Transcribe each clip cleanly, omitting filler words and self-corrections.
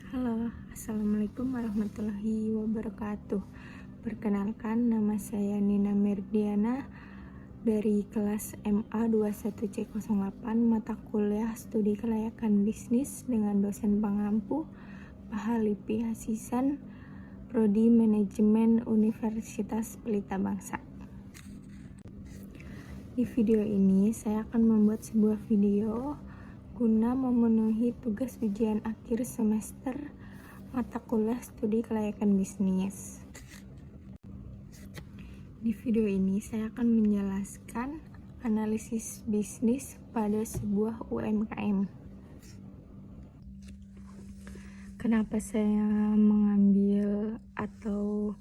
Halo, Assalamualaikum warahmatullahi wabarakatuh. Perkenalkan, nama saya Nina Merdiana dari kelas MA 21C08 mata kuliah Studi Kelayakan Bisnis dengan dosen pengampu Pak Halipi Hasisan, Prodi Manajemen Universitas Pelita Bangsa. Di video ini saya akan membuat sebuah video guna memenuhi tugas ujian akhir semester mata kuliah Studi Kelayakan Bisnis. Di video ini saya akan menjelaskan analisis bisnis pada sebuah UMKM. Kenapa saya mengambil atau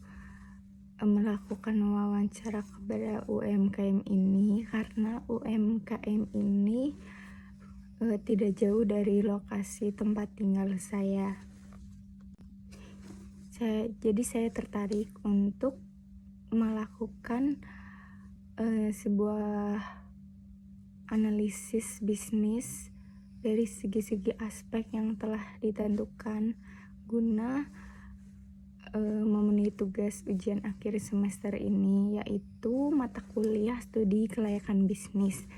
melakukan wawancara kepada UMKM ini? Karena UMKM ini tidak jauh dari lokasi tempat tinggal saya. Jadi saya tertarik untuk melakukan sebuah analisis bisnis dari segi-segi aspek yang telah ditentukan guna memenuhi tugas ujian akhir semester ini, yaitu mata kuliah Studi Kelayakan Bisnis.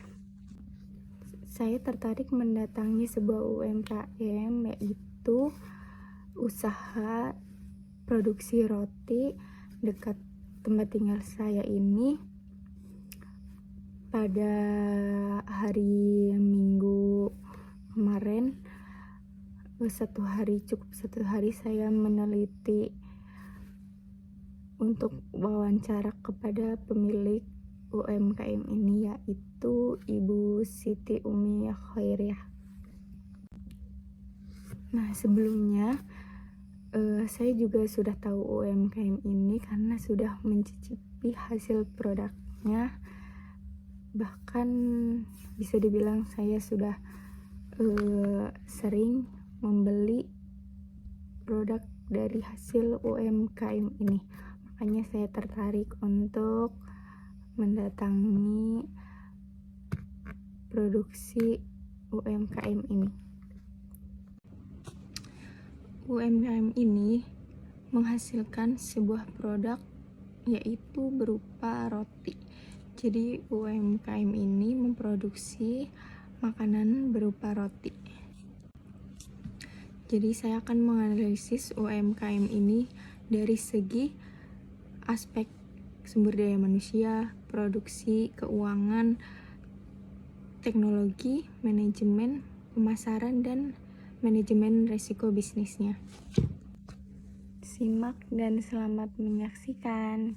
Saya tertarik mendatangi sebuah UMKM, yaitu usaha produksi roti dekat tempat tinggal saya ini pada hari Minggu kemarin. Cukup satu hari saya meneliti untuk wawancara kepada pemilik UMKM ini, yaitu Ibu Siti Umi Khairiah. Nah, sebelumnya saya juga sudah tahu UMKM ini karena sudah mencicipi hasil produknya. Bahkan bisa dibilang saya sudah sering membeli produk dari hasil UMKM ini. Makanya saya tertarik untuk mendatangi produksi UMKM ini. UMKM ini menghasilkan sebuah produk, yaitu berupa roti. Jadi UMKM ini memproduksi makanan berupa roti. Jadi saya akan menganalisis UMKM ini dari segi aspek sumber daya manusia, produksi, keuangan, teknologi, manajemen, pemasaran, dan manajemen resiko bisnisnya. Simak dan selamat menyaksikan.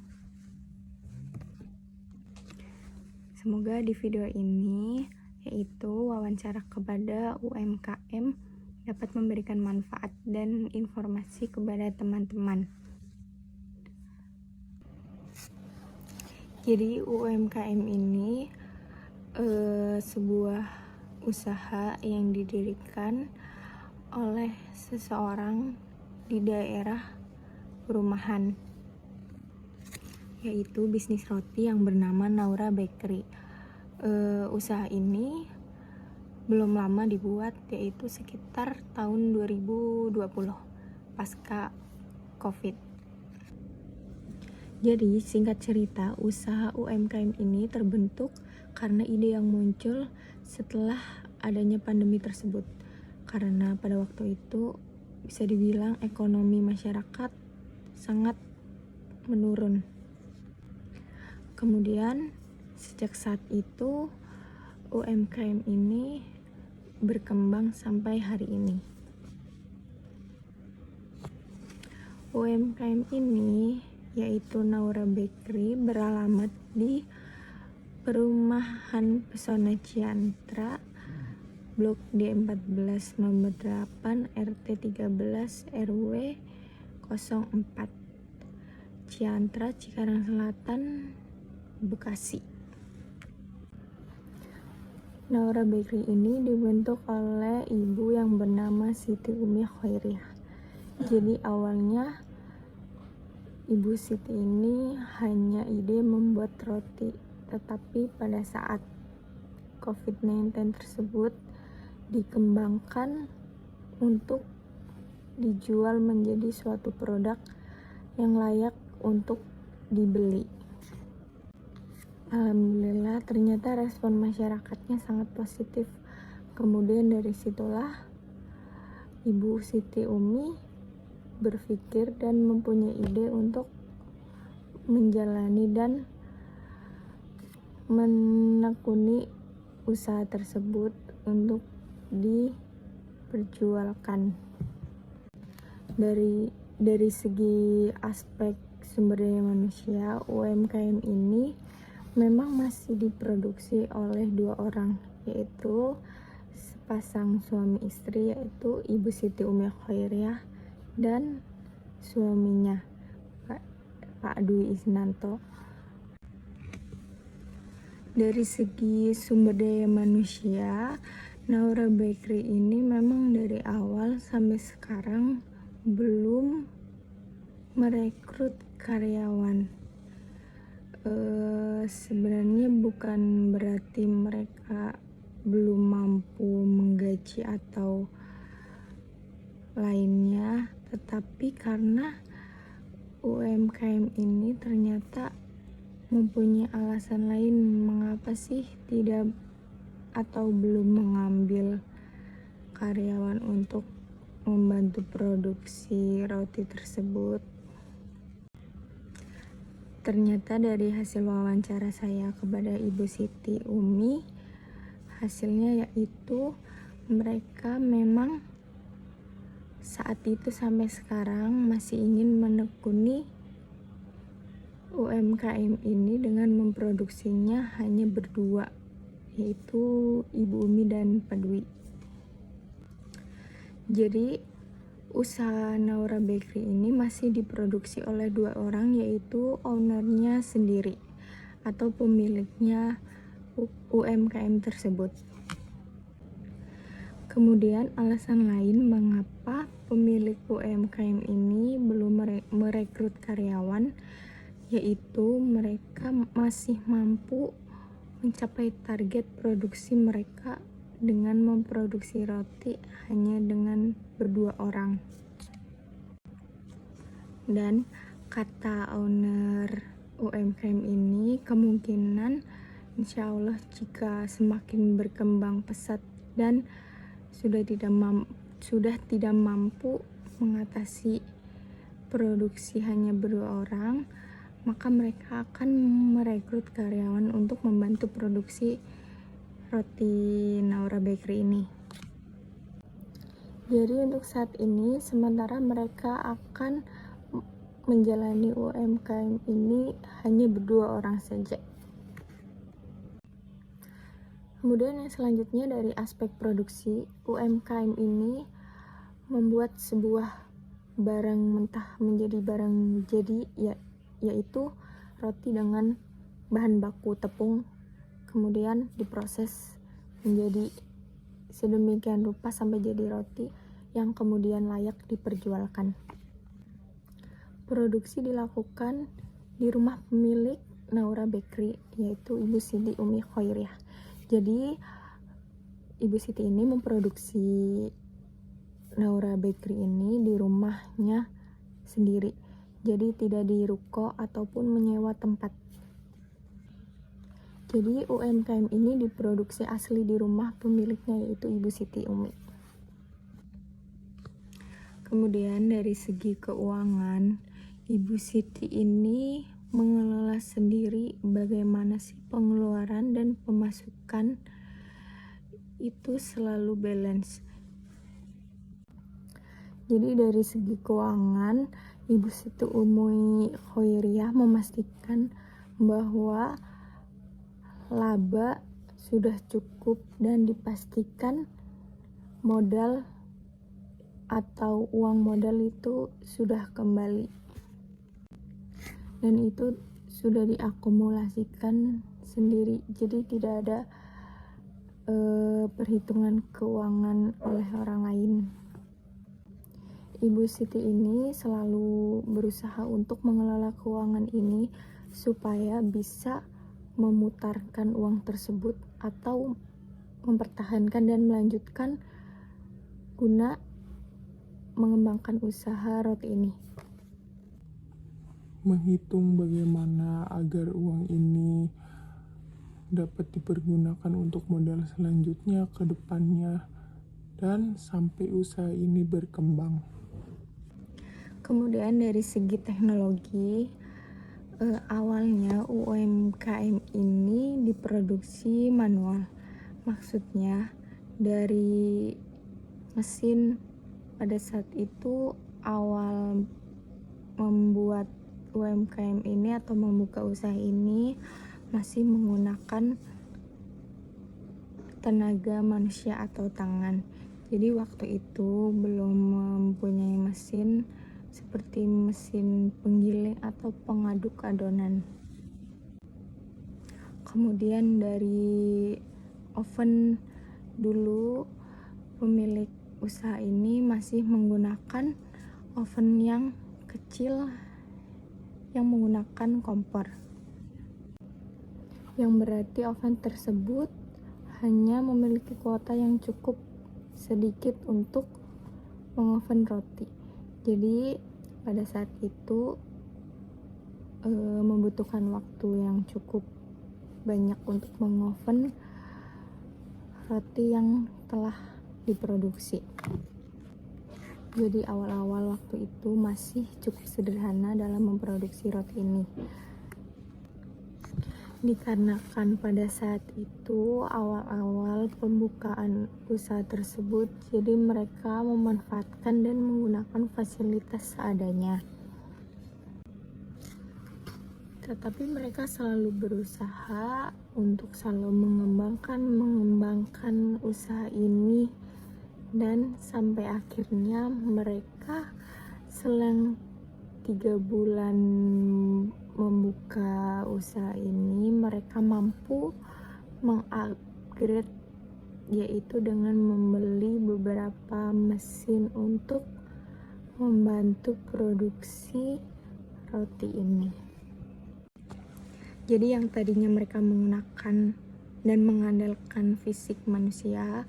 Semoga di video ini, yaitu wawancara kepada UMKM, dapat memberikan manfaat dan informasi kepada teman-teman. Jadi UMKM ini sebuah usaha yang didirikan oleh seseorang di daerah perumahan, yaitu bisnis roti yang bernama Naura Bakery. Usaha ini belum lama dibuat, yaitu sekitar tahun 2020 pasca COVID. Jadi singkat cerita, usaha UMKM ini terbentuk karena ide yang muncul setelah adanya pandemi tersebut. Karena pada waktu itu bisa dibilang ekonomi masyarakat sangat menurun. Kemudian sejak saat itu UMKM ini berkembang sampai hari ini. UMKM ini, yaitu Naura Bakery, beralamat di Perumahan Pesona Ciantra, Blok D14 nomor 8 RT 13 RW 04, Ciantra, Cikarang Selatan, Bekasi. Naura Bakery ini dibentuk oleh ibu yang bernama Siti Umi Khairiah. Jadi awalnya Ibu Siti ini hanya ide membuat roti, tetapi pada saat COVID-19 tersebut dikembangkan untuk dijual menjadi suatu produk yang layak untuk dibeli. Alhamdulillah ternyata respon masyarakatnya sangat positif. Kemudian dari situlah Ibu Siti Umi berpikir dan mempunyai ide untuk menjalani dan menekuni usaha tersebut untuk diperjualkan. Dari segi aspek sumber daya manusia, UMKM ini memang masih diproduksi oleh 2 orang, yaitu sepasang suami istri, yaitu Ibu Siti Umi Khairiah dan suaminya Pak Dwi Isnanto. Dari segi sumber daya manusia, Naura Bakery ini memang dari awal sampai sekarang belum merekrut karyawan. Sebenarnya bukan berarti mereka belum mampu menggaji atau lainnya, tetapi karena UMKM ini ternyata mempunyai alasan lain mengapa sih tidak atau belum mengambil karyawan untuk membantu produksi roti tersebut. Ternyata dari hasil wawancara saya kepada Ibu Siti Umi, hasilnya yaitu mereka memang saat itu sampai sekarang masih ingin menekuni UMKM ini dengan memproduksinya hanya berdua, yaitu Ibu Umi dan Pak Dwi. Jadi usaha Naura Bakery ini masih diproduksi oleh 2 orang, yaitu ownernya sendiri atau pemiliknya UMKM tersebut. Kemudian alasan lain mengapa pemilik UMKM ini belum merekrut karyawan, yaitu mereka masih mampu mencapai target produksi mereka dengan memproduksi roti hanya dengan berdua orang. Dan kata owner UMKM ini, kemungkinan insya Allah jika semakin berkembang pesat dan sudah tidak mampu mengatasi produksi hanya berdua orang, maka mereka akan merekrut karyawan untuk membantu produksi roti Naura Bakery ini. Jadi untuk saat ini sementara mereka akan menjalani UMKM ini hanya berdua orang saja. Kemudian yang selanjutnya dari aspek produksi, UMKM ini membuat sebuah barang mentah menjadi barang jadi, yaitu roti dengan bahan baku tepung, kemudian diproses menjadi sedemikian rupa sampai jadi roti yang kemudian layak diperjualkan. Produksi dilakukan di rumah pemilik Naura Bakery, yaitu Ibu Siti Umi Khairiah. Jadi Ibu Siti ini memproduksi Naura Bakery ini di rumahnya sendiri, jadi tidak di ruko ataupun menyewa tempat. Jadi UMKM ini diproduksi asli di rumah pemiliknya, yaitu Ibu Siti Umi. Kemudian dari segi keuangan, Ibu Siti ini mengelola sendiri bagaimana sih pengeluaran dan pemasukan itu selalu balance. Jadi dari segi keuangan, Ibu Siti Umi Khairiah memastikan bahwa laba sudah cukup dan dipastikan modal atau uang modal itu sudah kembali, dan itu sudah diakumulasikan sendiri, jadi tidak ada perhitungan keuangan oleh orang lain. Ibu Siti ini selalu berusaha untuk mengelola keuangan ini supaya bisa memutarkan uang tersebut atau mempertahankan dan melanjutkan guna mengembangkan usaha roti ini? Menghitung bagaimana agar uang ini dapat dipergunakan untuk modal selanjutnya ke depannya dan sampai usaha ini berkembang. Kemudian dari segi teknologi, awalnya UMKM ini diproduksi manual. Maksudnya dari mesin pada saat itu awal membuat UMKM ini atau membuka usaha ini masih menggunakan tenaga manusia atau tangan. Jadi waktu itu belum mempunyai mesin seperti mesin penggiling atau pengaduk adonan. Kemudian dari oven, dulu pemilik usaha ini masih menggunakan oven yang kecil yang menggunakan kompor, yang berarti oven tersebut hanya memiliki kuota yang cukup sedikit untuk mengoven roti. Jadi pada saat itu membutuhkan waktu yang cukup banyak untuk mengoven roti yang telah diproduksi. Jadi awal-awal waktu itu masih cukup sederhana dalam memproduksi roti ini. Dikarenakan pada saat itu awal-awal pembukaan usaha tersebut, jadi mereka memanfaatkan dan menggunakan fasilitas seadanya. Tetapi mereka selalu berusaha untuk selalu mengembangkan usaha ini, dan sampai akhirnya mereka selang 3 bulan membuka usaha ini, mereka mampu mengupgrade, yaitu dengan membeli beberapa mesin untuk membantu produksi roti ini. Jadi yang tadinya mereka menggunakan dan mengandalkan fisik manusia,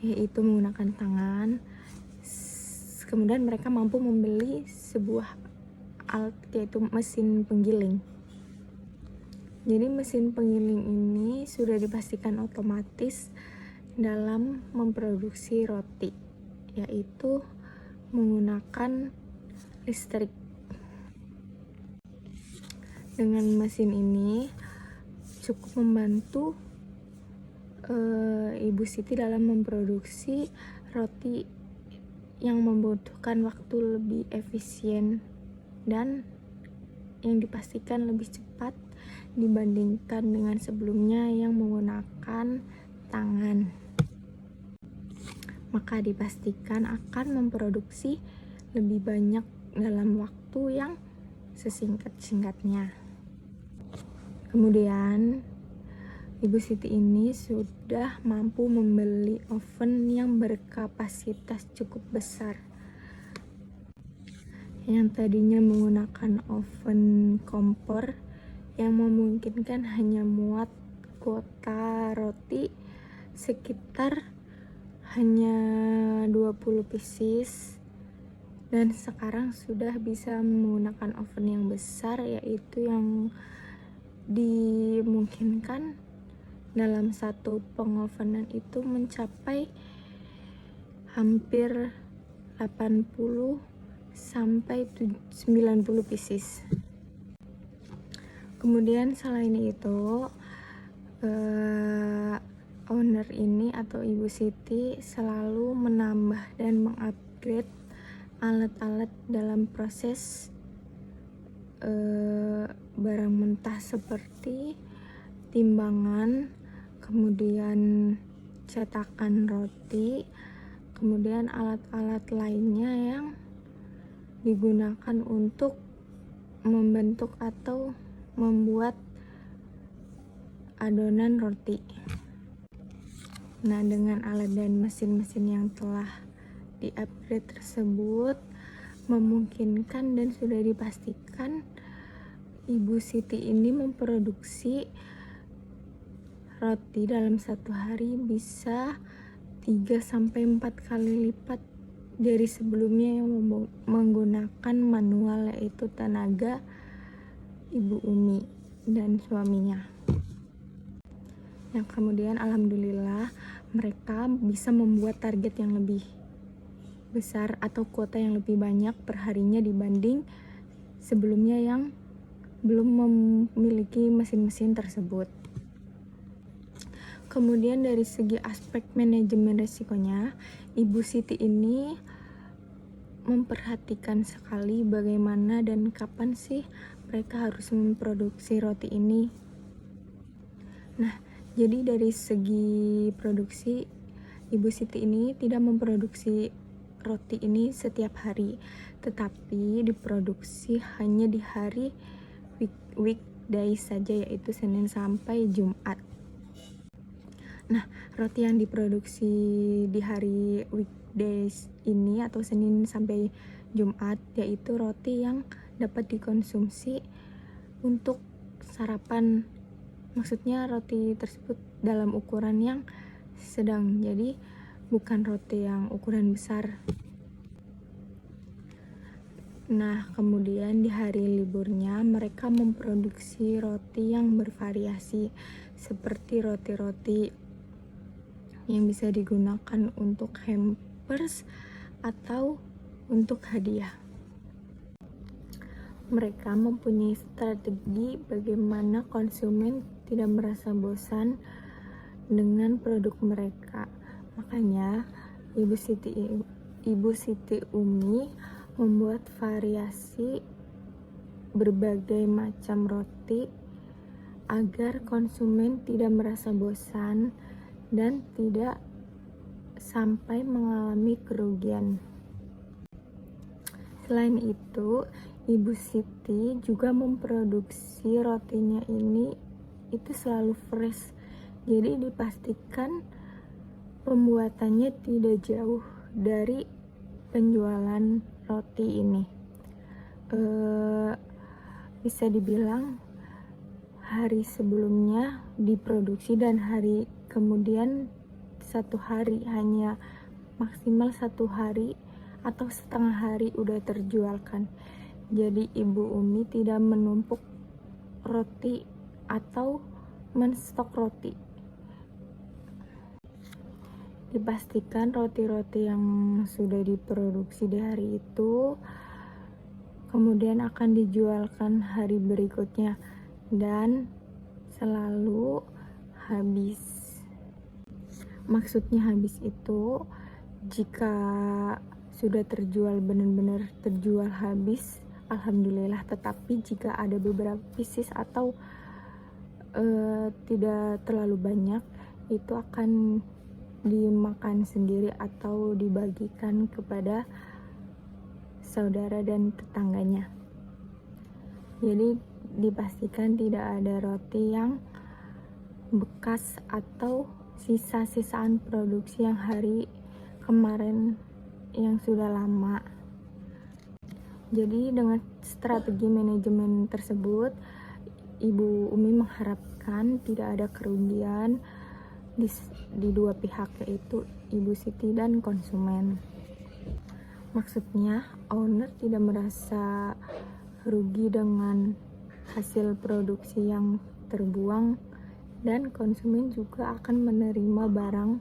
yaitu menggunakan tangan, kemudian mereka mampu membeli sebuah alat, yaitu mesin penggiling. Jadi mesin penggiling ini sudah dipastikan otomatis dalam memproduksi roti, yaitu menggunakan listrik. Dengan mesin ini cukup membantu Ibu Siti dalam memproduksi roti yang membutuhkan waktu lebih efisien dan yang dipastikan lebih cepat dibandingkan dengan sebelumnya yang menggunakan tangan. Maka dipastikan akan memproduksi lebih banyak dalam waktu yang sesingkat-singkatnya. Kemudian Ibu Siti ini sudah mampu membeli oven yang berkapasitas cukup besar. Yang tadinya menggunakan oven kompor yang memungkinkan hanya muat kuota roti sekitar hanya 20 pieces, dan sekarang sudah bisa menggunakan oven yang besar, yaitu yang dimungkinkan dalam satu pengovenan itu mencapai hampir 80 sampai 90 pieces. Kemudian selain itu owner ini atau Ibu Siti selalu menambah dan mengupgrade alat-alat dalam proses barang mentah seperti timbangan, kemudian cetakan roti, kemudian alat-alat lainnya yang digunakan untuk membentuk atau membuat adonan roti. Nah, dengan alat dan mesin-mesin yang telah di-upgrade tersebut memungkinkan dan sudah dipastikan Ibu Siti ini memproduksi roti dalam satu hari bisa 3-4 kali lipat dari sebelumnya yang menggunakan manual, yaitu tenaga Ibu Umi dan suaminya. Yang kemudian alhamdulillah mereka bisa membuat target yang lebih besar atau kuota yang lebih banyak perharinya dibanding sebelumnya yang belum memiliki mesin-mesin tersebut. Kemudian dari segi aspek manajemen resikonya, Ibu Siti ini memperhatikan sekali bagaimana dan kapan sih mereka harus memproduksi roti ini. Nah, jadi dari segi produksi, Ibu Siti ini tidak memproduksi roti ini setiap hari, tetapi diproduksi hanya di hari weekday saja, yaitu Senin sampai Jumat. Nah, roti yang diproduksi di hari weekdays ini atau Senin sampai Jumat, yaitu roti yang dapat dikonsumsi untuk sarapan. Maksudnya roti tersebut dalam ukuran yang sedang, jadi bukan roti yang ukuran besar. Nah, kemudian di hari liburnya mereka memproduksi roti yang bervariasi, seperti roti-roti yang bisa digunakan untuk hampers atau untuk hadiah. Mereka mempunyai strategi bagaimana konsumen tidak merasa bosan dengan produk mereka. Makanya Ibu Siti Umi membuat variasi berbagai macam roti agar konsumen tidak merasa bosan dan tidak sampai mengalami kerugian. Selain itu, Ibu Siti juga memproduksi rotinya ini itu selalu fresh. Jadi dipastikan pembuatannya tidak jauh dari penjualan roti ini. Bisa dibilang hari sebelumnya diproduksi dan hari kemudian satu hari, hanya maksimal satu hari atau setengah hari udah terjualkan. Jadi Ibu Umi tidak menumpuk roti atau menstok roti. Dipastikan roti-roti yang sudah diproduksi di hari itu kemudian akan dijualkan hari berikutnya dan selalu habis. Maksudnya habis itu jika sudah terjual, benar-benar terjual habis, alhamdulillah. Tetapi jika ada beberapa pieces atau tidak terlalu banyak, itu akan dimakan sendiri atau dibagikan kepada saudara dan tetangganya. Jadi dipastikan tidak ada roti yang bekas atau sisa-sisaan produksi yang hari kemarin yang sudah lama. Jadi dengan strategi manajemen tersebut, Ibu Umi mengharapkan tidak ada kerugian di dua pihak, yaitu Ibu Siti dan konsumen. Maksudnya owner tidak merasa rugi dengan hasil produksi yang terbuang, dan konsumen juga akan menerima barang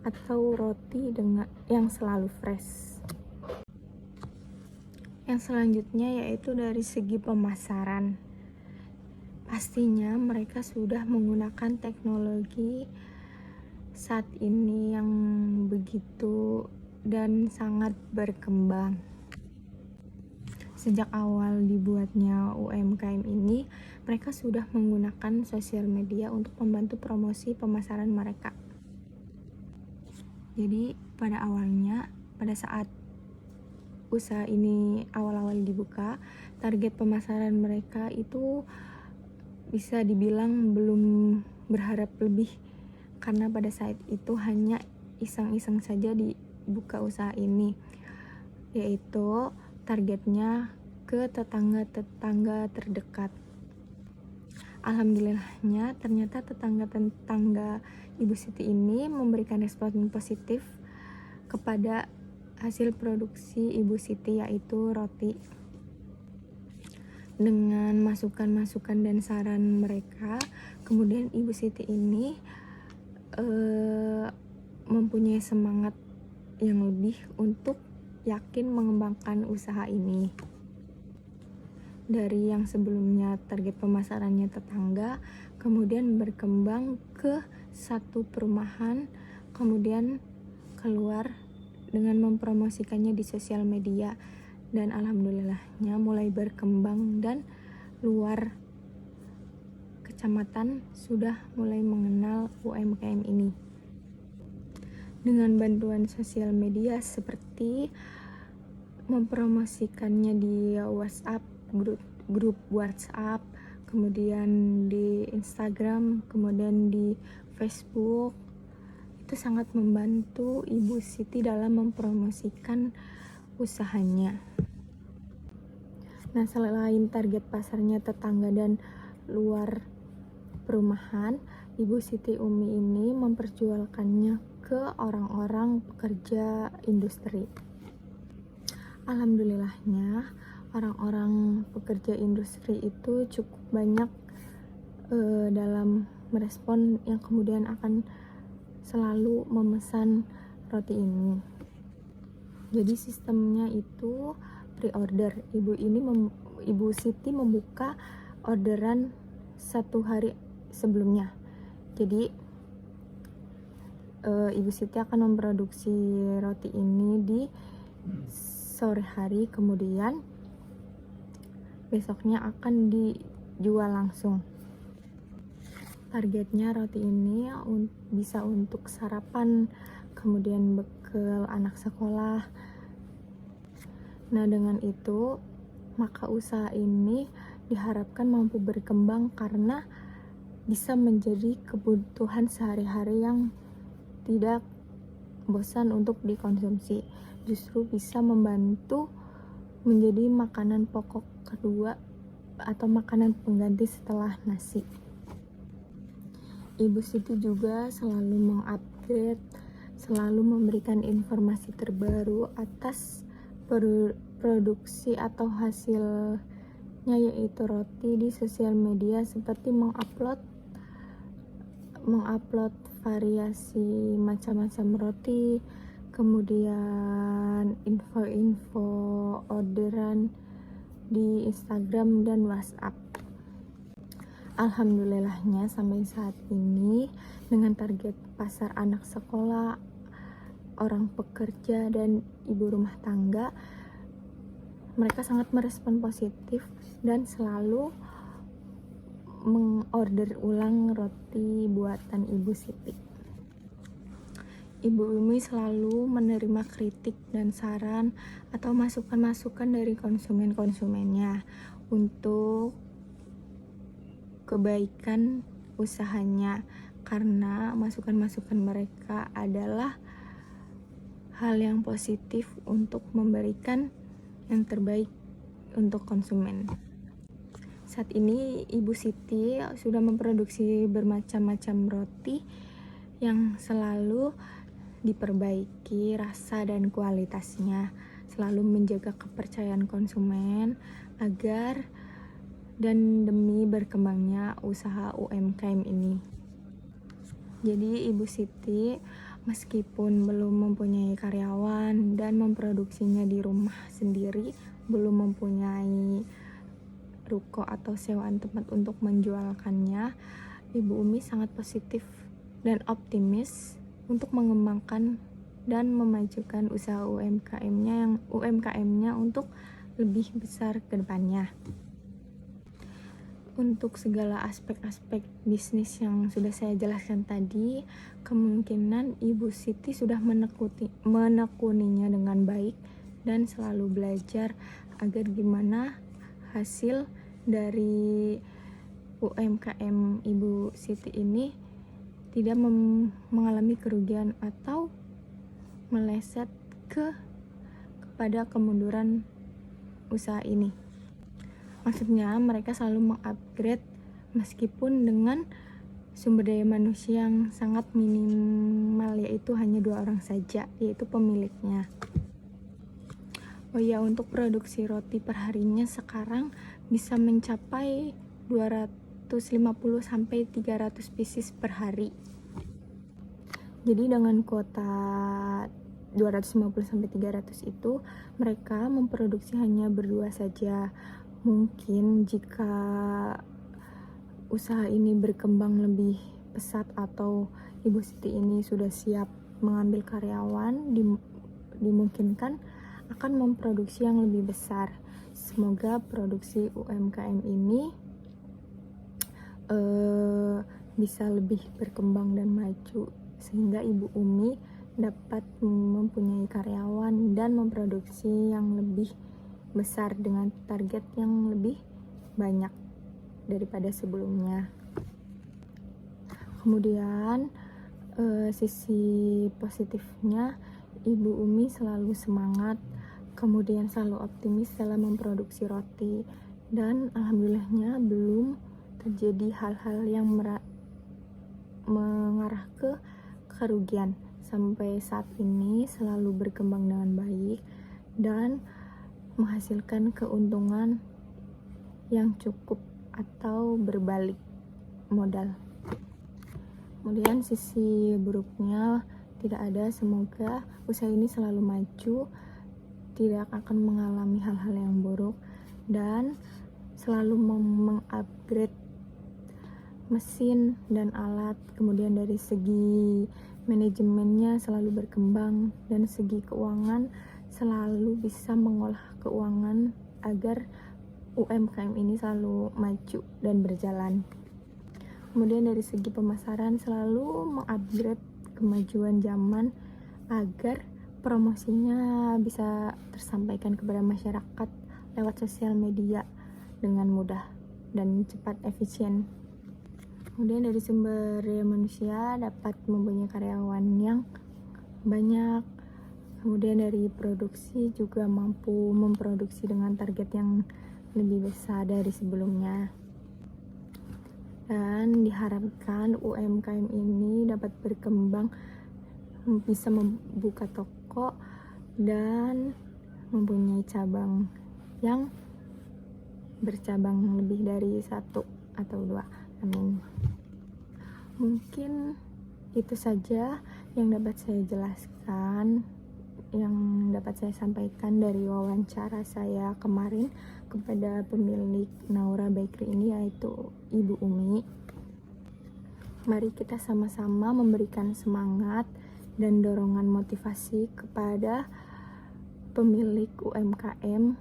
atau roti dengan yang selalu fresh. Yang selanjutnya yaitu dari segi pemasaran. Pastinya mereka sudah menggunakan teknologi saat ini yang begitu dan sangat berkembang. Sejak awal dibuatnya UMKM ini, mereka sudah menggunakan sosial media untuk membantu promosi pemasaran mereka. Jadi pada awalnya, pada saat usaha ini awal-awal dibuka, target pemasaran mereka itu bisa dibilang belum berharap lebih, karena pada saat itu hanya iseng-iseng saja dibuka usaha ini, yaitu targetnya ke tetangga-tetangga terdekat. Alhamdulillahnya ternyata tetangga-tetangga Ibu Siti ini memberikan respon positif kepada hasil produksi Ibu Siti, yaitu roti. Dengan masukan-masukan dan saran mereka, kemudian Ibu Siti ini mempunyai semangat yang lebih untuk yakin mengembangkan usaha ini. Dari yang sebelumnya target pemasarannya tetangga, kemudian berkembang ke satu perumahan, kemudian keluar dengan mempromosikannya di sosial media, dan alhamdulillahnya mulai berkembang dan luar kecamatan sudah mulai mengenal UMKM ini. Dengan bantuan sosial media seperti mempromosikannya di WhatsApp, grup WhatsApp, kemudian di Instagram, kemudian di Facebook, itu sangat membantu Ibu Siti dalam mempromosikan usahanya. Nah, selain target pasarnya tetangga dan luar perumahan, Ibu Siti Umi ini memperjualkannya ke orang-orang pekerja industri. Alhamdulillahnya, orang-orang pekerja industri itu cukup banyak dalam merespon yang kemudian akan selalu memesan roti ini. Jadi sistemnya itu pre-order. Ibu Siti membuka orderan 1 hari sebelumnya. Jadi Ibu Siti akan memproduksi roti ini di sore hari, kemudian besoknya akan dijual langsung. Targetnya roti ini bisa untuk sarapan, kemudian bekal anak sekolah. Nah, dengan itu maka usaha ini diharapkan mampu berkembang karena bisa menjadi kebutuhan sehari-hari yang tidak bosan untuk dikonsumsi. Justru bisa membantu menjadi makanan pokok kedua atau makanan pengganti setelah nasi. Ibu Siti juga selalu mengupdate, selalu memberikan informasi terbaru atas produksi atau hasilnya, yaitu roti, di sosial media, seperti mengupload variasi macam-macam roti, kemudian info-info orderan di Instagram dan WhatsApp. Alhamdulillahnya sampai saat ini dengan target pasar anak sekolah, orang pekerja, dan ibu rumah tangga, mereka sangat merespon positif dan selalu mengorder ulang roti buatan Ibu Siti. Ibu Umi selalu menerima kritik dan saran atau masukan-masukan dari konsumen-konsumennya untuk kebaikan usahanya, karena masukan-masukan mereka adalah hal yang positif untuk memberikan yang terbaik untuk konsumen. Saat ini Ibu Siti sudah memproduksi bermacam-macam roti yang selalu diperbaiki rasa dan kualitasnya, selalu menjaga kepercayaan konsumen agar dan demi berkembangnya usaha UMKM ini. Jadi Ibu Siti meskipun belum mempunyai karyawan dan memproduksinya di rumah sendiri, belum mempunyai ruko atau sewaan tempat untuk menjualkannya, Ibu Umi sangat positif dan optimis untuk mengembangkan dan memajukan usaha UMKM-nya untuk lebih besar ke depannya. Untuk segala aspek-aspek bisnis yang sudah saya jelaskan tadi, kemungkinan Ibu Siti sudah menekuninya dengan baik dan selalu belajar agar gimana hasil dari UMKM Ibu Siti ini tidak mengalami kerugian atau meleset kepada kemunduran usaha ini. Maksudnya mereka selalu mengupgrade meskipun dengan sumber daya manusia yang sangat minimal, yaitu hanya 2 orang saja, yaitu pemiliknya. Oh ya, untuk produksi roti perharinya sekarang bisa mencapai 250 sampai 300 pieces per hari. Jadi dengan kuota 250 sampai 300 itu mereka memproduksi hanya berdua saja. Mungkin jika usaha ini berkembang lebih pesat atau Ibu Siti ini sudah siap mengambil karyawan, dimungkinkan akan memproduksi yang lebih besar. Semoga produksi UMKM ini bisa lebih berkembang dan maju sehingga Ibu Umi dapat mempunyai karyawan dan memproduksi yang lebih besar dengan target yang lebih banyak daripada sebelumnya. Kemudian sisi positifnya, Ibu Umi selalu semangat, kemudian selalu optimis dalam memproduksi roti, dan alhamdulillahnya belum terjadi hal-hal yang mengarah ke kerugian. Sampai saat ini selalu berkembang dengan baik dan menghasilkan keuntungan yang cukup atau berbalik modal. Kemudian sisi buruknya tidak ada, semoga usaha ini selalu maju, tidak akan mengalami hal-hal yang buruk, dan selalu mengupgrade mesin dan alat. Kemudian dari segi manajemennya selalu berkembang, dan segi keuangan selalu bisa mengolah keuangan agar UMKM ini selalu maju dan berjalan. Kemudian dari segi pemasaran selalu mengupgrade kemajuan zaman agar promosinya bisa tersampaikan kepada masyarakat lewat sosial media dengan mudah dan cepat, efisien. Kemudian dari sumber daya manusia dapat mempunyai karyawan yang banyak. Kemudian dari produksi juga mampu memproduksi dengan target yang lebih besar dari sebelumnya. Dan diharapkan UMKM ini dapat berkembang, bisa membuka toko dan mempunyai cabang yang bercabang lebih dari 1 atau 2. Amin. Mungkin itu saja yang dapat saya jelaskan, yang dapat saya sampaikan dari wawancara saya kemarin kepada pemilik Naura Bakery ini, yaitu Ibu Umi. Mari kita sama-sama memberikan semangat dan dorongan motivasi kepada pemilik UMKM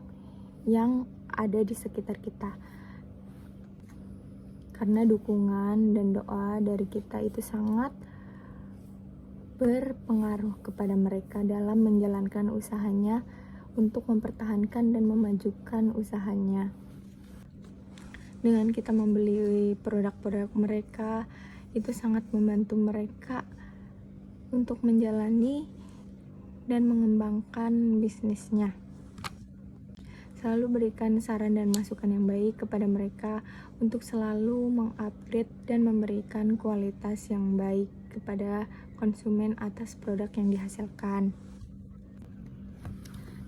yang ada di sekitar kita. Karena dukungan dan doa dari kita itu sangat berpengaruh kepada mereka dalam menjalankan usahanya untuk mempertahankan dan memajukan usahanya. Dengan kita membeli produk-produk mereka, itu sangat membantu mereka untuk menjalani dan mengembangkan bisnisnya. Selalu berikan saran dan masukan yang baik kepada mereka untuk selalu mengupgrade dan memberikan kualitas yang baik kepada konsumen atas produk yang dihasilkan.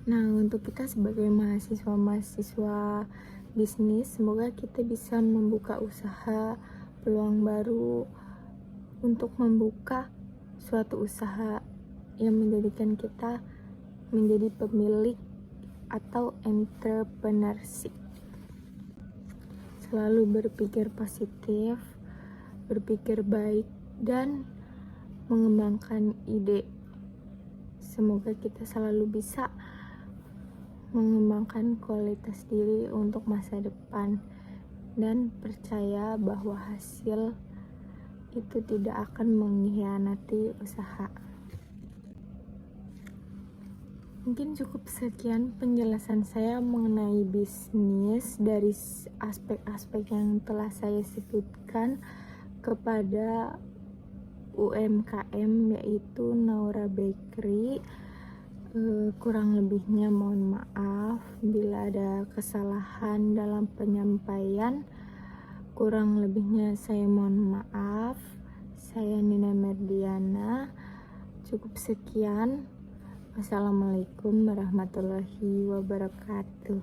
Nah, untuk kita sebagai mahasiswa bisnis, semoga kita bisa membuka usaha, peluang baru untuk membuka suatu usaha yang menjadikan kita menjadi pemilik atau entrepreneurship. Selalu berpikir positif, berpikir baik, dan mengembangkan ide. Semoga kita selalu bisa mengembangkan kualitas diri untuk masa depan dan percaya bahwa hasil itu tidak akan mengkhianati usaha. Mungkin cukup sekian penjelasan saya mengenai bisnis dari aspek-aspek yang telah saya sebutkan kepada UMKM, yaitu Naura Bakery. Kurang lebihnya mohon maaf bila ada kesalahan dalam penyampaian. Kurang lebihnya saya mohon maaf. Saya Nina Merdiana. Cukup sekian. Wassalamualaikum warahmatullahi wabarakatuh.